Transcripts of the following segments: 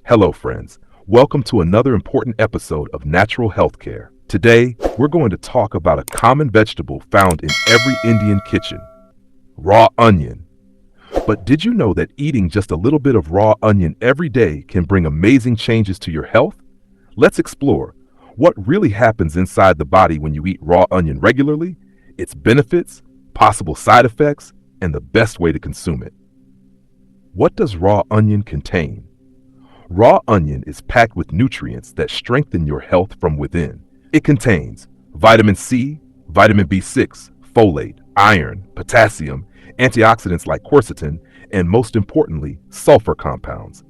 Hello, friends. Welcome to another important episode of Natural Healthcare. Today, we're going to talk about a common vegetable found in every Indian kitchen, raw onion. But did you know that eating just a little bit of raw onion every day can bring amazing changes to your health? Let's explore what really happens inside the body when you eat raw onion regularly, its benefits, possible side effects, and the best way to consume it. What does raw onion contain? Raw onion is packed with nutrients that strengthen your health from within. It contains vitamin C, vitamin B6, folate, iron, potassium, antioxidants like quercetin, and most importantly, sulfur compounds.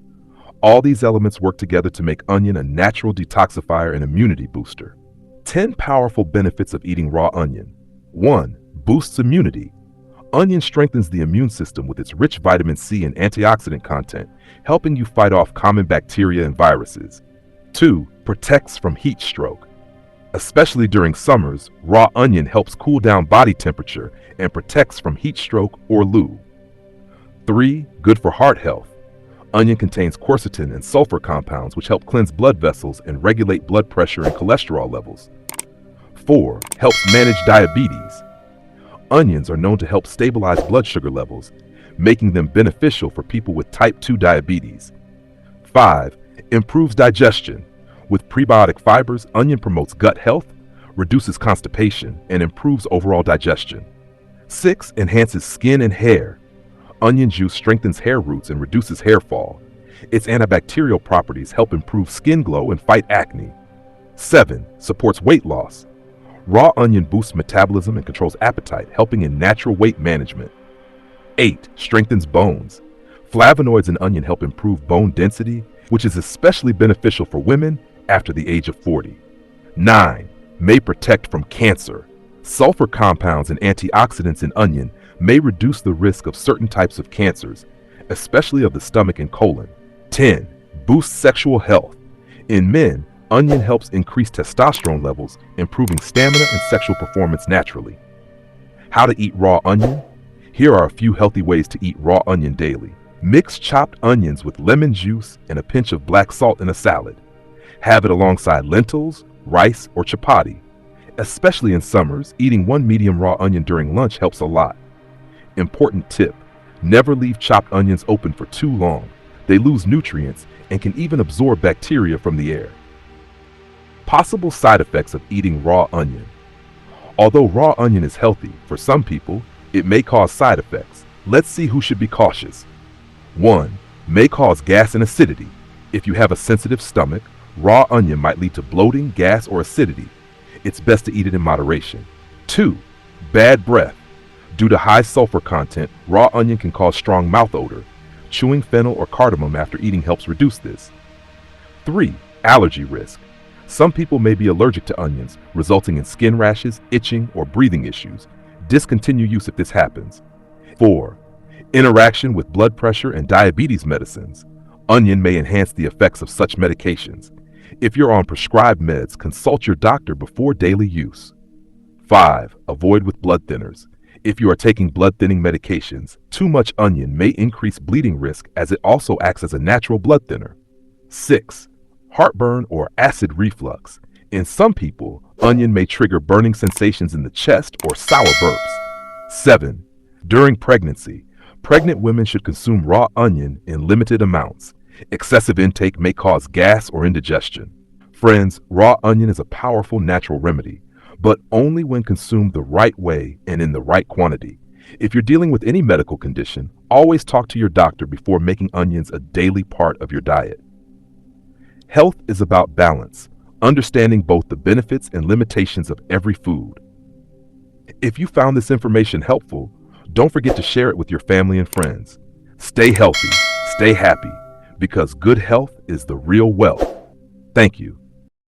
All these elements work together to make onion a natural detoxifier and immunity booster. 10 powerful benefits of eating raw onion. 1. Boosts immunity. Onion strengthens the immune system with its rich vitamin C and antioxidant content, helping you fight off common bacteria and viruses. 2. Protects from heat stroke. Especially during summers, raw onion helps cool down body temperature and protects from heat stroke or flu. 3. Good for heart health. Onion contains quercetin and sulfur compounds which help cleanse blood vessels and regulate blood pressure and cholesterol levels. 4. Helps manage diabetes. Onions are known to help stabilize blood sugar levels, making them beneficial for people with type 2 diabetes. 5. Improves digestion. With prebiotic fibers, onion promotes gut health, reduces constipation, and improves overall digestion. 6. Enhances skin and hair. Onion juice strengthens hair roots and reduces hair fall. Its antibacterial properties help improve skin glow and fight acne. 7. Supports weight loss. Raw onion boosts metabolism and controls appetite, helping in natural weight management. 8. Strengthens bones. Flavonoids in onion help improve bone density, which is especially beneficial for women after the age of 40. 9. May protect from cancer. Sulfur compounds and antioxidants in onion may reduce the risk of certain types of cancers, especially of the stomach and colon. 10. Boosts sexual health. In men, onion helps increase testosterone levels, improving stamina and sexual performance naturally. How to eat raw onion? Here are a few healthy ways to eat raw onion daily. Mix chopped onions with lemon juice and a pinch of black salt in a salad. Have it alongside lentils, rice, or chapati. Especially in summers, eating one medium raw onion during lunch helps a lot. Important tip: never leave chopped onions open for too long. They lose nutrients and can even absorb bacteria from the air. Possible side effects of eating raw onion. Although raw onion is healthy, for some people, it may cause side effects. Let's see who should be cautious. 1. May cause gas and acidity. If you have a sensitive stomach, raw onion might lead to bloating, gas, or acidity. It's best to eat it in moderation. 2. Bad breath. Due to high sulfur content, raw onion can cause strong mouth odor. Chewing fennel or cardamom after eating helps reduce this. 3. Allergy risk. Some people may be allergic to onions, resulting in skin rashes, itching, or breathing issues. Discontinue use if this happens. 4. Interaction with blood pressure and diabetes medicines. Onion may enhance the effects of such medications. If you're on prescribed meds, consult your doctor before daily use. 5. Avoid with blood thinners. If you are taking blood thinning medications, too much onion may increase bleeding risk as it also acts as a natural blood thinner. 6. Heartburn or acid reflux. In some people, onion may trigger burning sensations in the chest or sour burps. 7. During pregnancy, pregnant women should consume raw onion in limited amounts. Excessive intake may cause gas or indigestion. Friends, raw onion is a powerful natural remedy, but only when consumed the right way and in the right quantity. If you're dealing with any medical condition, always talk to your doctor before making onions a daily part of your diet. Health is about balance, understanding both the benefits and limitations of every food. If you found this information helpful, don't forget to share it with your family and friends. Stay healthy, stay happy, because good health is the real wealth. Thank you.